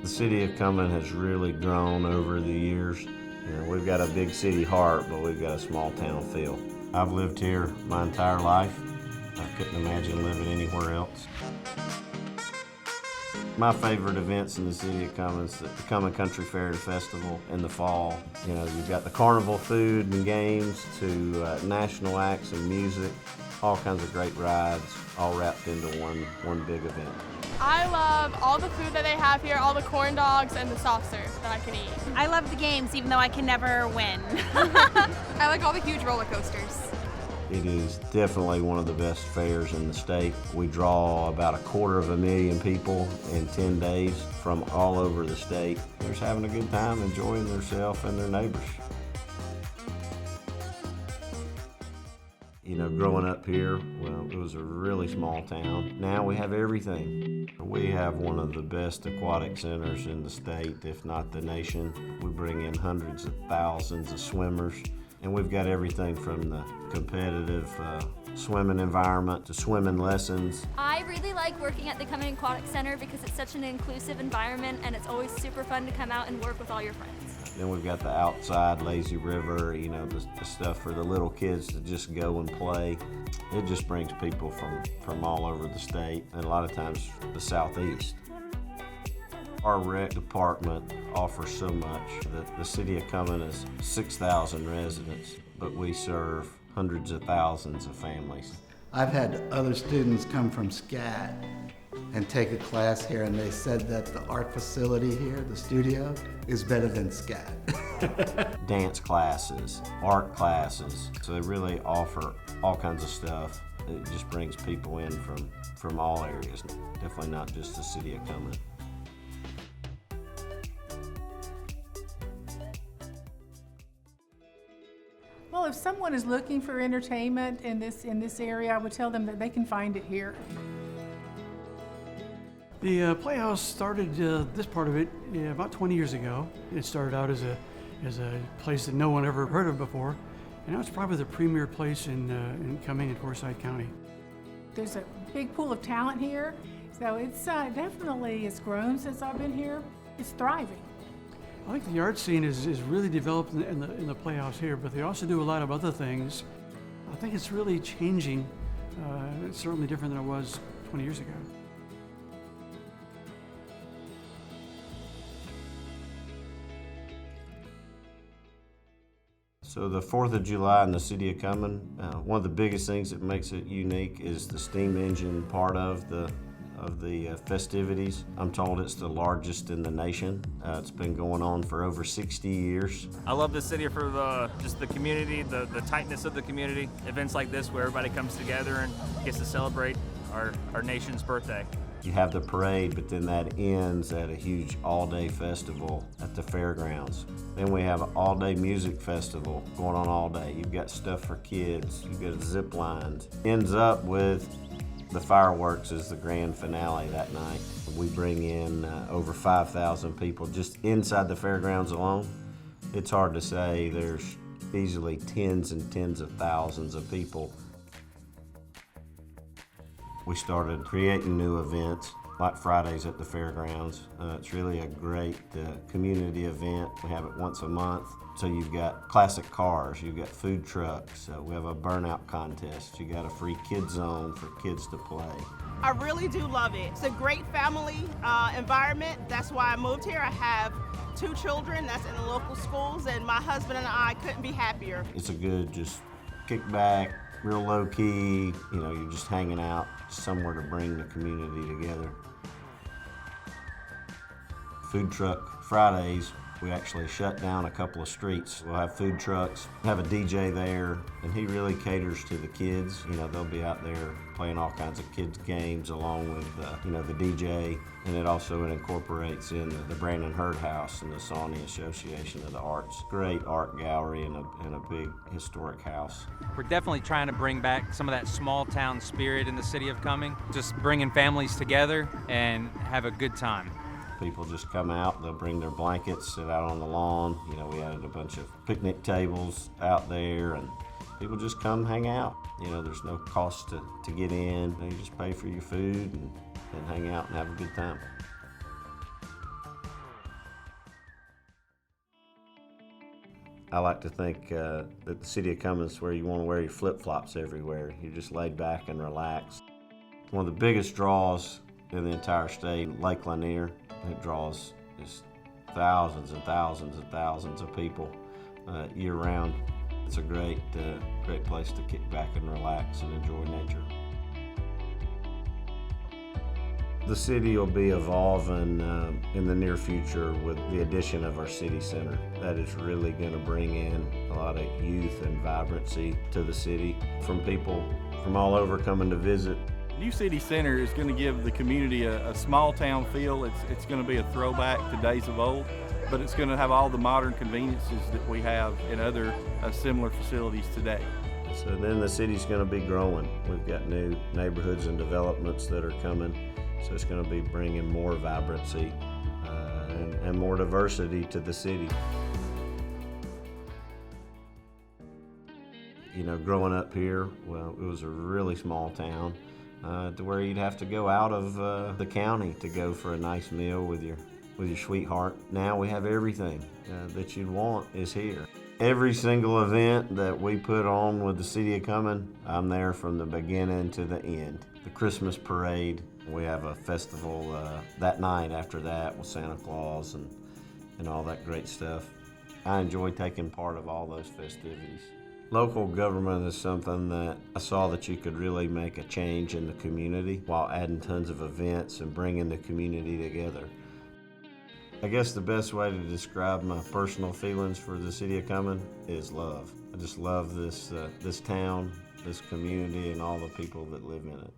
The city of Cumming has really grown over the years. We've got a big city heart, but we've got a small town feel. I've lived here my entire life. I couldn't imagine living anywhere else. My favorite events in the city of Cumming is the Cumming Country Fair and Festival in the fall. You've got the carnival food and games to national acts and music, all kinds of great rides, all wrapped into one big event. I love all the food that they have here, all the corn dogs and the soft serve that I can eat. I love the games, even though I can never win. I like all the huge roller coasters. It is definitely one of the best fairs in the state. We draw about 250,000 people in 10 days from all over the state. They're just having a good time, enjoying themselves and their neighbors. Growing up here, well, it was a really small town. Now we have everything. We have one of the best aquatic centers in the state, if not the nation. We bring in hundreds of thousands of swimmers, and we've got everything from the competitive swimming environment to swimming lessons. I really like working at the Cumming Aquatic Center because it's such an inclusive environment and it's always super fun to come out and work with all your friends. Then we've got the outside lazy river, the stuff for the little kids to just go and play. It just brings people from all over the state and a lot of times the southeast. Our rec department offers so much. The city of Cumming is 6,000 residents, but we serve hundreds of thousands of families. I've had other students come from SCAD and take a class here, and they said that the art facility here, the studio, is better than SCAD. Dance classes, art classes, so they really offer all kinds of stuff. It just brings people in from all areas, definitely not just the city of Cumming. Well, if someone is looking for entertainment in this area, I would tell them that they can find it here. The Playhouse started this part of it about 20 years ago. It started out as a place that no one ever heard of before, and now it's probably the premier place in Cumming and Forsyth County. There's a big pool of talent here, so it's definitely it's grown since I've been here. It's thriving. I think the art scene is really developed in the Playhouse here, but they also do a lot of other things. I think it's really changing. It's certainly different than it was 20 years ago. So the 4th of July in the city of Cumming, one of the biggest things that makes it unique is the steam engine part of the festivities. I'm told it's the largest in the nation. It's been going on for over 60 years. I love the city for just the community, the tightness of the community. Events like this where everybody comes together and gets to celebrate our nation's birthday. You have the parade, but then that ends at a huge all-day festival at the fairgrounds. Then we have an all-day music festival going on all day. You've got stuff for kids, you've got zip lines. Ends up with the fireworks as the grand finale that night. We bring in over 5,000 people just inside the fairgrounds alone. It's hard to say, there's easily tens and tens of thousands of people. We started creating new events like Fridays at the fairgrounds. It's really a great community event. We have it once a month. So you've got classic cars, you've got food trucks, we have a burnout contest, you got a free kids zone for kids to play. I really do love it. It's a great family environment. That's why I moved here. I have 2 children that's in the local schools, and my husband and I couldn't be happier. It's a good just kick back, real low key, you're just hanging out, somewhere to bring the community together. Food truck Fridays, we actually shut down a couple of streets. We'll have food trucks, have a DJ there, and he really caters to the kids. They'll be out there playing all kinds of kids games along with, the DJ. And it also incorporates in the Brandon Hurd House and the Sawney Association of the Arts. Great art gallery and a big historic house. We're definitely trying to bring back some of that small town spirit in the city of Cumming. Just bringing families together and have a good time. People just come out, they'll bring their blankets, sit out on the lawn. We added a bunch of picnic tables out there, and people just come hang out. There's no cost to get in. You just pay for your food and hang out and have a good time. I like to think that the city of Cumming is where you want to wear your flip-flops everywhere. You're just laid back and relaxed. One of the biggest draws in the entire state, Lake Lanier. It draws just thousands and thousands and thousands of people year-round. It's a great place to kick back and relax and enjoy nature. The city will be evolving in the near future with the addition of our city center. That is really going to bring in a lot of youth and vibrancy to the city from people from all over coming to visit. New City Center is going to give the community a small town feel. It's going to be a throwback to days of old, but it's going to have all the modern conveniences that we have in other similar facilities today. So then the city's going to be growing. We've got new neighborhoods and developments that are coming. So it's going to be bringing more vibrancy and more diversity to the city. You know, growing up here, well, it was a really small town to where you'd have to go out of the county to go for a nice meal with your sweetheart. Now we have everything that you'd want is here. Every single event that we put on with the City of Cumming, I'm there from the beginning to the end. The Christmas parade, we have a festival that night after that with Santa Claus and all that great stuff. I enjoy taking part of all those festivities. Local government is something that I saw that you could really make a change in the community while adding tons of events and bringing the community together. I guess the best way to describe my personal feelings for the City of Cumming is love. I just love this town, this community, and all the people that live in it.